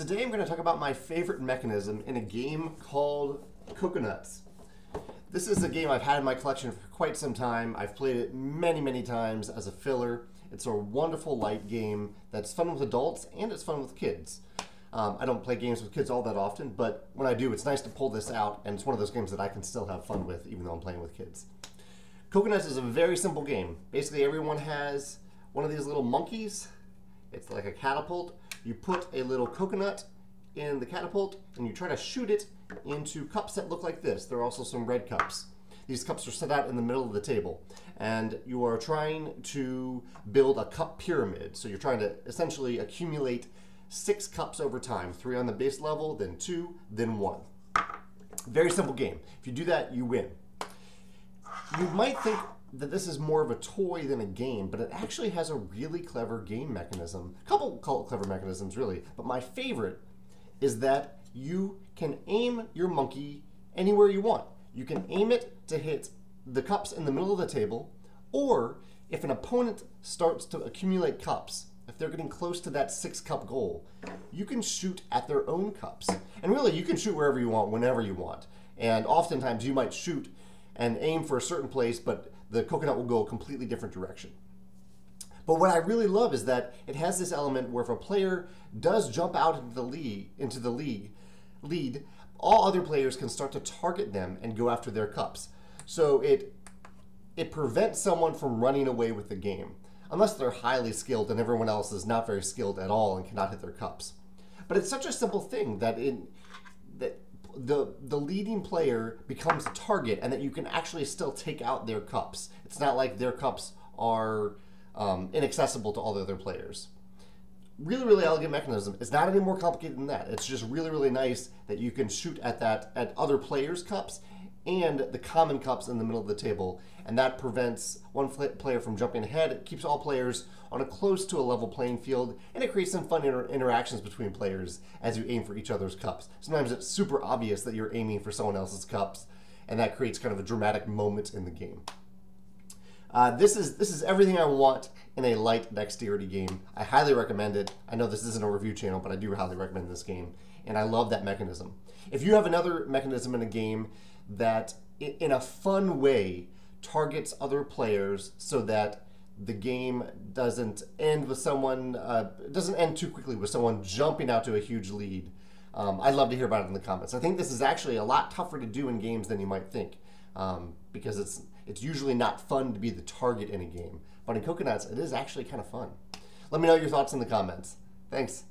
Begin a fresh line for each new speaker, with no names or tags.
Today I'm going to talk about my favorite mechanism in a game called Coconuts. This is a game I've had in my collection for quite some time. I've played it many times as a filler. It's a wonderful light game that's fun with adults and it's fun with kids. I don't play games with kids all that often, but when I do, it's nice to pull this out, and it's one of those games that I can still have fun with even though I'm playing with kids. Coconuts is a very simple game. Basically, everyone has one of these little monkeys. It's like a catapult. You put a little coconut in the catapult and you try to shoot it into cups that look like this. There are also some red cups. These cups are set out in the middle of the table, and you are trying to build a cup pyramid. So you're trying to essentially accumulate 6 cups over time, 3 on the base level, then 2, then 1. Very simple game. If you do that, you win. You might think that this is more of a toy than a game, but it actually has a really clever game mechanism. A couple clever mechanisms, really, but my favorite is that you can aim your monkey anywhere you want. You can aim it to hit the cups in the middle of the table, or if an opponent starts to accumulate cups, if they're getting close to that 6-cup goal, you can shoot at their own cups. And really, you can shoot wherever you want, whenever you want. And oftentimes, you might shoot and aim for a certain place, but the coconut will go a completely different direction. But what I really love is that it has this element where if a player does jump out into the lead, all other players can start to target them and go after their cups. So it prevents someone from running away with the game, unless they're highly skilled and everyone else is not very skilled at all and cannot hit their cups. But it's such a simple thing that the leading player becomes a target, and that you can actually still take out their cups. It's not like their cups are inaccessible to all the other players. Really elegant mechanism. It's not any more complicated than that. It's just really nice that you can shoot at other players' cups and the common cups in the middle of the table, and that prevents one player from jumping ahead. It keeps all players on a close to a level playing field, and it creates some fun interactions between players as you aim for each other's cups. Sometimes it's super obvious that you're aiming for someone else's cups, and that creates kind of a dramatic moment in the game. This is everything I want in a light dexterity game. I highly recommend it. I know this isn't a review channel, but I do highly recommend this game, and I love that mechanism. If you have another mechanism in a game that in a fun way targets other players so that the game doesn't end with someone doesn't end too quickly with someone jumping out to a huge lead, I'd love to hear about it in the comments. I think this is actually a lot tougher to do in games than you might think, because it's usually not fun to be the target in a game. But in Coconuts, it is actually kind of fun. Let me know your thoughts in the comments. Thanks.